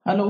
Hello,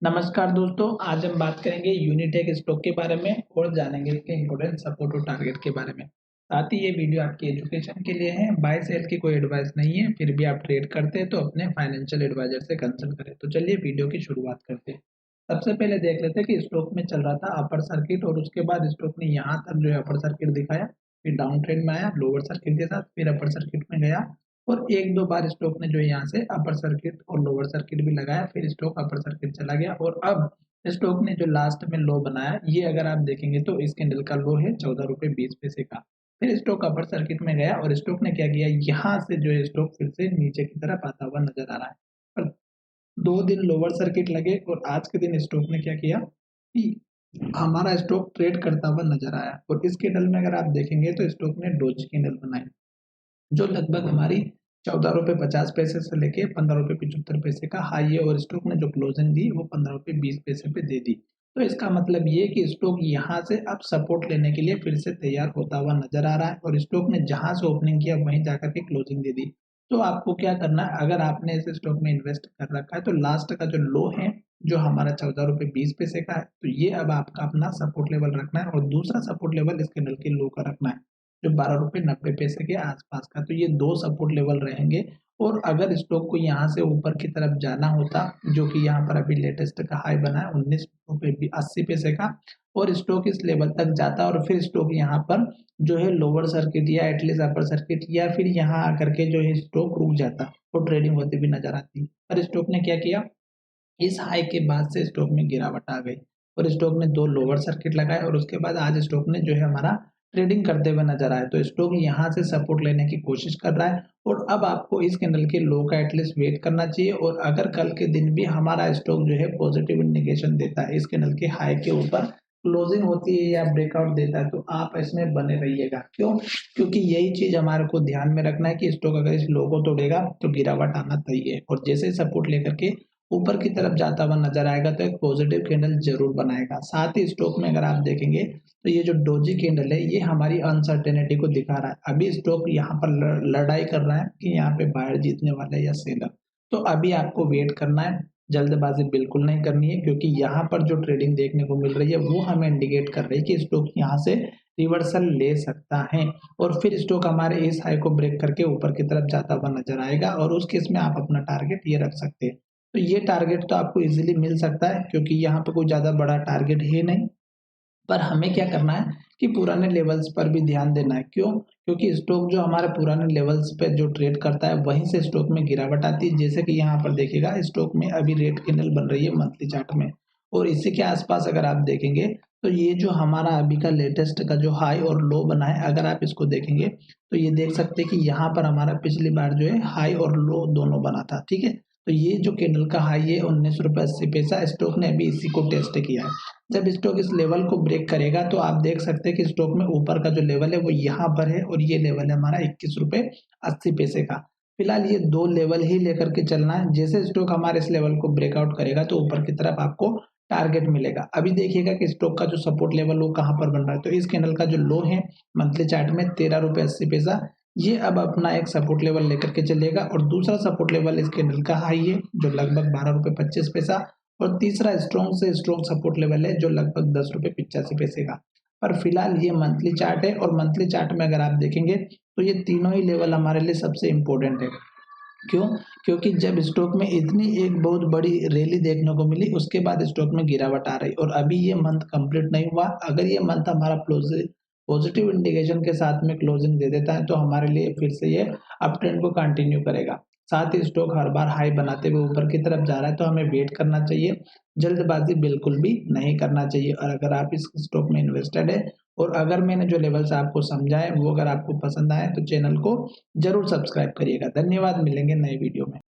नमस्कार दोस्तों। आज हम बात करेंगे यूनिटेक स्टॉक के बारे में और जानेंगे इसके इम्पोर्टेंट सपोर्ट और टारगेट के बारे में। साथ ही ये वीडियो आपकी एजुकेशन के लिए है, बाय सेल की कोई एडवाइस नहीं है। फिर भी आप ट्रेड करते हैं तो अपने फाइनेंशियल एडवाइजर से कंसल्ट करें। तो चलिए वीडियो की शुरुआत करते हैं। सबसे पहले देख लेते हैं कि स्टॉक में चल रहा था अपर सर्किट और उसके बाद स्टॉक ने यहाँ तक जो है अपर सर्किट दिखाया, फिर डाउन ट्रेंड में आया लोअर सर्किट के साथ, फिर अपर सर्किट में गया और एक दो बार स्टॉक ने जो है यहाँ से अपर सर्किट और लोअर सर्किट भी लगाया, फिर स्टॉक अपर सर्किट चला गया और अब स्टॉक ने जो लास्ट में लो बनाया, ये अगर आप देखेंगे तो इस कैंडल का लो है 14 रुपये 20 पैसे का। फिर स्टॉक अपर सर्किट में गया और स्टॉक ने क्या किया, यहाँ से जो है स्टॉक फिर से नीचे की तरफ आता हुआ नजर आ रहा है। पर 2 दिन लोअर सर्किट लगे और आज के दिन स्टॉक ने क्या किया कि हमारा स्टॉक ट्रेड करता हुआ नजर आया। और इस कैंडल में अगर आप देखेंगे तो स्टॉक ने डोजी कैंडल बनाई, जो लगभग हमारी 14 रुपये 50 पैसे से लेके 15 रुपये 75 पैसे का हाई है और स्टॉक ने जो क्लोजिंग दी वो 15 रुपये 20 पैसे पे दे दी। तो इसका मतलब ये कि स्टॉक यहाँ से अब सपोर्ट लेने के लिए फिर से तैयार होता हुआ नजर आ रहा है और स्टॉक ने जहां से ओपनिंग किया वहीं जाकर के क्लोजिंग दे दी। तो आपको क्या करना है, अगर आपने इस स्टॉक में इन्वेस्ट कर रखा है तो लास्ट का जो लो है जो हमारा 14 रुपये 20 पैसे का है, तो ये अब आपका अपना सपोर्ट लेवल रखना है और दूसरा सपोर्ट लेवल इस कैंडल के लो का रखना है जो 12 रुपये 90 पैसे के आसपास का। तो ये दो सपोर्ट लेवल रहेंगे और अगर स्टॉक को यहाँ से ऊपर की तरफ जाना होता, जो कि यहाँ पर अभी लेटेस्ट का हाई बना है 19 रुपये 80 पैसे का, और स्टॉक इस लेवल तक जाता और फिर स्टॉक यहाँ पर जो है लोअर सर्किट या एटलीस्ट अपर सर्किट या फिर यहाँ आकर के जो है स्टॉक रुक जाता और ट्रेडिंग होती भी नजर आती। पर स्टॉक ने क्या किया, इस हाई के बाद से स्टॉक में गिरावट आ गई और स्टॉक ने दो लोअर सर्किट लगाए और उसके बाद आज स्टॉक ने जो है हमारा ट्रेडिंग करते हुए नजर आए। तो स्टॉक यहाँ से सपोर्ट लेने की कोशिश कर रहा है और अब आपको इस कैंडल के लो का एटलीस्ट वेट करना चाहिए और अगर कल के दिन भी हमारा स्टॉक जो है पॉजिटिव इंडिकेशन देता है, इस कैंडल के हाई के ऊपर क्लोजिंग होती है या ब्रेकआउट देता है, तो आप इसमें बने रहिएगा। क्यों? क्योंकि यही चीज हमारे को ध्यान में रखना है कि स्टॉक अगर इस लो को तोड़ेगा तो गिरावट आना तय है और जैसे सपोर्ट लेकर के ऊपर की तरफ जाता हुआ नजर आएगा तो एक पॉजिटिव कैंडल जरूर बनाएगा। साथ ही स्टॉक में अगर आप देखेंगे तो ये जो डोजी कैंडल है ये हमारी अनसर्टेनिटी को दिखा रहा है। अभी स्टॉक यहाँ पर लड़ाई कर रहा है कि यहाँ पे बायर जीतने वाला है या सेलर। तो अभी आपको वेट करना है, जल्दबाजी बिल्कुल नहीं करनी है, क्योंकि यहाँ पर जो ट्रेडिंग देखने को मिल रही है वो हमें इंडिकेट कर रही है कि स्टॉक यहाँ से रिवर्सल ले सकता है और फिर स्टॉक हमारे इस हाई को ब्रेक करके ऊपर की तरफ जाता हुआ नजर आएगा और उस केस में आप अपना टारगेट ये रख सकते हैं। तो ये टारगेट तो आपको इजीली मिल सकता है क्योंकि यहाँ पे कोई ज़्यादा बड़ा टारगेट है नहीं। पर हमें क्या करना है कि पुराने लेवल्स पर भी ध्यान देना है। क्यों? क्योंकि स्टॉक जो हमारे पुराने लेवल्स पे जो ट्रेड करता है वहीं से स्टॉक में गिरावट आती है। जैसे कि यहाँ पर देखिएगा स्टॉक में अभी रेड कैंडल बन रही है मंथली चार्ट में और इसी के आसपास अगर आप देखेंगे तो ये जो हमारा अभी का लेटेस्ट का जो हाई और लो बना है, अगर आप इसको देखेंगे तो ये देख सकते हैं कि यहाँ पर हमारा पिछली बार जो है हाई और लो दोनों बना था। ठीक है, तो ये जो कैंडल का हाई है 19 रुपये 80 पैसा, स्टॉक ने अभी इसी को टेस्ट किया है। जब स्टॉक इस लेवल को ब्रेक करेगा तो आप देख सकते हैं कि स्टॉक में ऊपर का जो लेवल है वो यहाँ पर है और ये लेवल है हमारा 21 रुपये 80 पैसे का। फिलहाल ये दो लेवल ही लेकर के चलना है। जैसे स्टॉक हमारे इस लेवल को ब्रेकआउट करेगा तो ऊपर की तरफ आपको टारगेट मिलेगा। अभी देखिएगा कि स्टॉक का जो सपोर्ट लेवल वो कहाँ पर बन रहा है। तो इस कैंडल का जो लो है मंथली चार्ट में 13 रुपये 80 पैसा, ये अब अपना एक सपोर्ट लेवल लेकर के चलेगा और दूसरा सपोर्ट लेवल इस कैंडल का हाई है जो लगभग 12 रुपये 25 पैसा और तीसरा स्ट्रॉन्ग से स्ट्रॉन्ग सपोर्ट लेवल है जो लगभग 10 रुपये 85 पैसे का। पर फिलहाल ये मंथली चार्ट है और मंथली चार्ट में अगर आप देखेंगे तो ये तीनों ही लेवल हमारे लिए सबसे इम्पोर्टेंट है। क्यों? क्योंकि जब स्टॉक में इतनी एक बहुत बड़ी रैली देखने को मिली उसके बाद स्टॉक में गिरावट आ रही और अभी ये मंथ कंप्लीट नहीं हुआ। अगर ये मंथ हमारा पॉजिटिव इंडिकेशन के साथ में क्लोजिंग दे देता है तो हमारे लिए फिर से ये अप ट्रेंड को कंटिन्यू करेगा। साथ ही स्टॉक हर बार हाई बनाते हुए ऊपर की तरफ जा रहा है तो हमें वेट करना चाहिए, जल्दबाजी बिल्कुल भी नहीं करना चाहिए। और अगर आप इस स्टॉक में इन्वेस्टेड है और अगर मैंने जो लेवल्स आपको समझाए वो अगर आपको पसंद आए तो चैनल को जरूर सब्सक्राइब करिएगा। धन्यवाद, मिलेंगे नए वीडियो में।